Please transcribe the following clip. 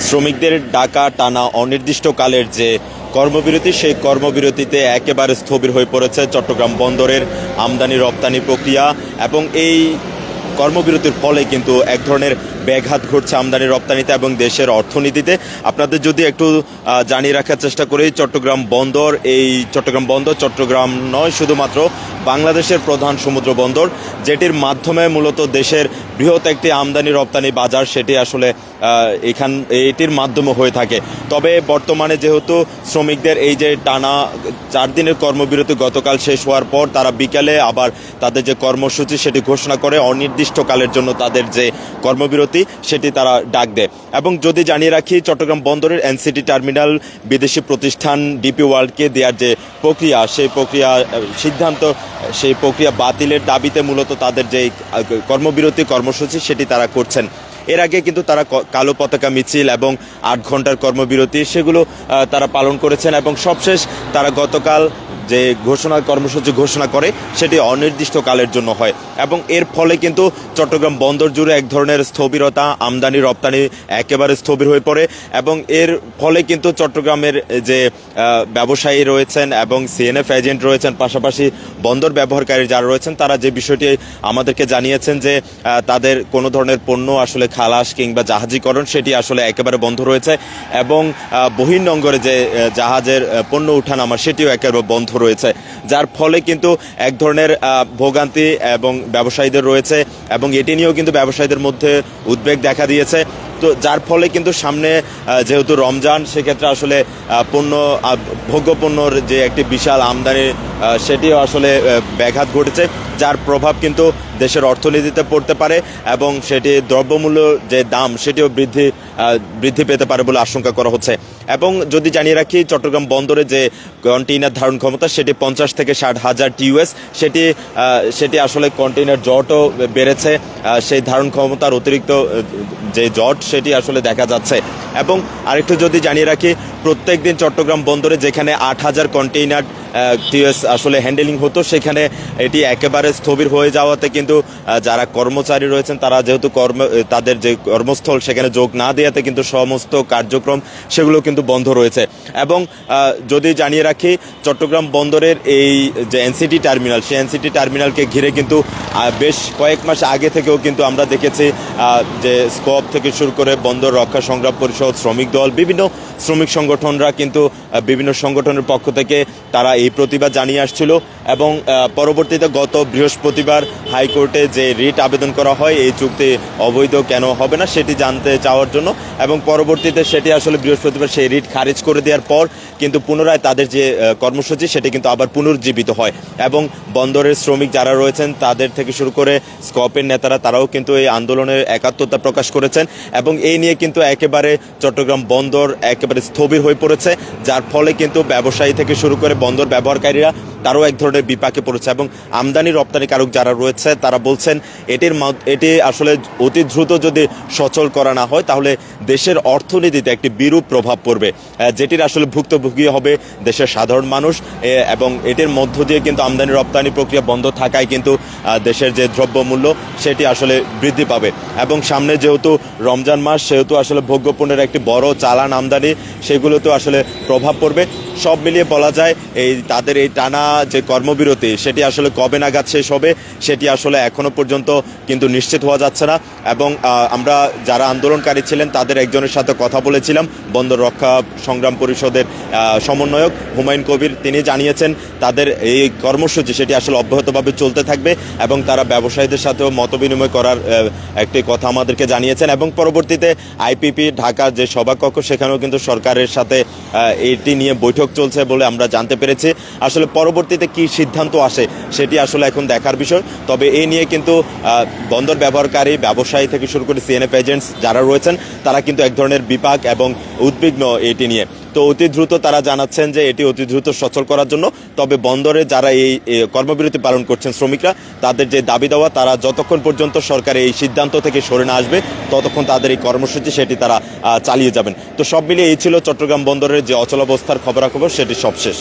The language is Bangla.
শ্রমিকদের ডাকা টানা অনির্দিষ্টকালের যে কর্মবিরতি, সেই কর্মবিরতিতে একেবারে স্থবির হয়ে পড়েছে চট্টগ্রাম বন্দরের আমদানি রপ্তানি প্রক্রিয়া। এবং এই কর্মবিরতির ফলে কিন্তু এক ধরনের ব্যাঘাত ঘটছে আমদানি রপ্তানিতে এবং দেশের অর্থনীতিতে। আপনাদের যদি একটু জানিয়ে রাখার চেষ্টা করি, চট্টগ্রাম বন্দর চট্টগ্রাম নয়, শুধুমাত্র বাংলাদেশের প্রধান সমুদ্র বন্দর, যেটির মাধ্যমে মূলত দেশের বৃহৎ একটি আমদানি রপ্তানি বাজার, সেটি আসলে এটির মাধ্যমে হয়ে থাকে। তবে বর্তমানে যেহেতু শ্রমিকদের এই যে টানা 4 দিনের কর্মবিরতি গতকাল শেষ হওয়ার পর তারা বিকালে আবার তাদের যে কর্মসূচি সেটি ঘোষণা করে অনির্দিষ্টকালের জন্য তাদের যে কর্মবিরতি সেটি তারা ডাক দেয়। এবং যদি জানিয়ে রাখি, চট্টগ্রাম বন্দরের এনসিটি টার্মিনাল বিদেশি প্রতিষ্ঠান ডিপি ওয়ার্ল্ডকে দেওয়ার যে প্রক্রিয়া, সেই প্রক্রিয়া বাতিলের দাবিতে মূলত তাদের যে কর্মবিরতি কর্মসূচি সেটি তারা করছেন। এর আগে কিন্তু তারা কালো পতাকা মিছিল এবং 8 ঘন্টার কর্মবিরতি সেগুলো তারা পালন করেছেন। এবং সবশেষ তারা গতকাল যে কর্মসূচি ঘোষণা করে সেটি অনির্দিষ্টকালের জন্য হয়। এবং এর ফলে কিন্তু চট্টগ্রাম বন্দর জুড়ে এক ধরনের স্থবিরতা, আমদানি রপ্তানি একেবারে স্থবির হয়ে পড়ে। এবং এর ফলে কিন্তু চট্টগ্রামের যে ব্যবসায়ী রয়েছেন এবং সিএনএফ এজেন্ট রয়েছেন, পাশাপাশি বন্দর ব্যবহারকারী যারা রয়েছেন, তারা যে বিষয়টি আমাদেরকে জানিয়েছেন যে তাদের কোনো ধরনের পণ্য আসলে খালাস কিংবা জাহাজীকরণ সেটি আসলে একেবারে বন্ধ রয়েছে। এবং বহির্নোঙরে যে জাহাজের পণ্য উঠানামা সেটিও একেবারে বন্ধ রয়েছে, যার ফলে কিন্তু এক ধরনের ভোগান্তি এবং ব্যবসায়ীদের রয়েছে। এবং এটি নিয়েও কিন্তু ব্যবসায়ীদের মধ্যে উদ্বেগ দেখা দিয়েছে। তো যার ফলে কিন্তু সামনে যেহেতু রমজান, সেক্ষেত্রে আসলে ভোগ্যপণ্যর যে একটি বিশাল আমদানি সেটিও আসলে ব্যাঘাত ঘটেছে, যার প্রভাব কিন্তু দেশের অর্থনীতিতে পড়তে পারে এবং সেটি দ্রব্যমূল্য যে দাম সেটিও বৃদ্ধি পেতে পারে বলে আশঙ্কা করা হচ্ছে। এবং যদি জানিয়ে রাখি, চট্টগ্রাম বন্দরে যে কন্টেইনার ধারণ ক্ষমতা সেটি 50 থেকে 60 হাজার টিউএস, সেটি আসলে কন্টেইনার জটও বেড়েছে। সেই ধারণ ক্ষমতার অতিরিক্ত যে জট সেটি আসলে দেখা যাচ্ছে। এবং আরেকটু যদি জানিয়ে রাখি, প্রত্যেক দিন চট্টগ্রাম বন্দরে যেখানে 8,000 কন্টেইনার টিউএস আসলে হ্যান্ডেলিং হতো, সেখানে এটি একেবারে স্থবির হয়ে যাওয়াতে কিন্তু যারা কর্মচারী রয়েছেন তারা যেহেতু তাদের যে কর্মস্থল সেখানে যোগ না দেওয়াতে কিন্তু সমস্ত কার্যক্রম সেগুলো কিন্তু বন্ধ রয়েছে। এবং যদি জানিয়ে রাখি, চট্টগ্রাম বন্দরের এই যে এনসিটি টার্মিনাল, সেই এনসিটি টার্মিনালকে ঘিরে কিন্তু বেশ কয়েক মাস আগে থেকেও কিন্তু আমরা দেখেছি যে স্কপ থেকে শুরু করে বন্দর রক্ষা সংগ্রাম পরিষদ, শ্রমিক দল, বিভিন্ন শ্রমিক সংগঠনরা কিন্তু বিভিন্ন সংগঠনের পক্ষ থেকে তারা এই প্রতিবাদ জানিয়ে আসছিল। এবং পরবর্তীতে গত বৃহস্পতিবার হাইকোর্টে যে রিট আবেদন করা হয় এই চুক্তি অবৈধ কেন হবে না সেটি জানতে চাওয়ার জন্য, এবং পরবর্তীতে সেটি আসলে বৃহস্পতিবার সেই রিট খারিজ করে দেওয়ার পর কিন্তু পুনরায় তাদের যে কর্মসূচি সেটি কিন্তু আবার পুনর্জীবিত হয়। এবং বন্দরের শ্রমিক যারা রয়েছেন তাদের থেকে শুরু করে স্কপের নেতারা তারাও কিন্তু এই আন্দোলনের একাত্মতা প্রকাশ করেছেন। এবং এই নিয়ে কিন্তু একেবারে চট্টগ্রাম বন্দর একেবারে স্থবির হয়ে পড়েছে, যার ফলে কিন্তু ব্যবসায়ী থেকে শুরু করে বন্দর ব্যবহারকারীরা তারও এক ধরনের বিপাকে পড়েছে। এবং আমদানি রপ্তানিকারক যারা রয়েছে তারা বলছেন এটি আসলে অতি দ্রুত যদি সচল করা না হয় তাহলে দেশের অর্থনীতিতে একটি বিরূপ প্রভাব পড়বে, যেটির আসলে ভুক্তভোগী হবে দেশের সাধারণ মানুষ। এবং এটির মধ্য দিয়ে কিন্তু আমদানি রপ্তানি প্রক্রিয়া বন্ধ থাকায় কিন্তু দেশের যে দ্রব্যমূল্য সেটি আসলে বৃদ্ধি পাবে। এবং সামনে যেহেতু রমজান মাস, সেহেতু আসলে ভোগ্যপণ্যের একটি বড় চালান আমদানি সেগুলোতেও আসলে প্রভাব পড়বে। সব মিলিয়ে বলা যায় তাদের এই টানা যে কর্মবিরতি সেটি আসলে কবে নাগাদ শেষ হবে সেটি আসলে এখনো পর্যন্ত কিন্তু নিশ্চিত হওয়া যাচ্ছে না। এবং আমরা যারা আন্দোলনকারী ছিলেন তাদের একজনের সাথে কথা বলেছিলাম, বন্দর রক্ষা সংগ্রাম পরিষদের সমন্বয়ক হুমায়ুন কবির, তিনি জানিয়েছেন তাদের এই কর্মসূচি সেটি আসলে অব্যাহতভাবে চলতে থাকবে এবং তারা ব্যবসায়ীদের সাথেও মতবিনিময় করার একটি কথা আমাদেরকে জানিয়েছেন। এবং পরবর্তীতে আইপিপি ঢাকার যে সভাকক্ষ সেখানেও কিন্তু সরকারের সাথে এটি নিয়ে বৈঠক চলছে বলে আমরা জানতে পেরেছি। আসলে পরবর্তীতে কি সিদ্ধান্ত আসে সেটি আসলে এখন দেখার বিষয়। তবে এই নিয়ে কিন্তু বন্দর ব্যবহারকারী, ব্যবসায়ী থেকে শুরু করে সিএনএফ এজেন্টস যারা রয়েছেন তারা কিন্তু এক ধরনের বিপাক এবং উদ্বিগ্ন এটি নিয়ে। তো অতি দ্রুত তারা জানাচ্ছেন যে এটি অতি দ্রুত সচল করার জন্য। তবে বন্দরে যারা এই কর্মবিরতি পালন করছেন শ্রমিকরা, তাদের যে দাবি দেওয়া, তারা যতক্ষণ পর্যন্ত সরকারের এই সিদ্ধান্ত থেকে সরে না আসবে ততক্ষণ তাদের এই কর্মসূচি সেটি তারা চালিয়ে যাবেন। তো সব মিলিয়ে এই ছিল চট্টগ্রাম বন্দরের যে অচলাবস্থার খবরাখবর সেটি সবশেষ।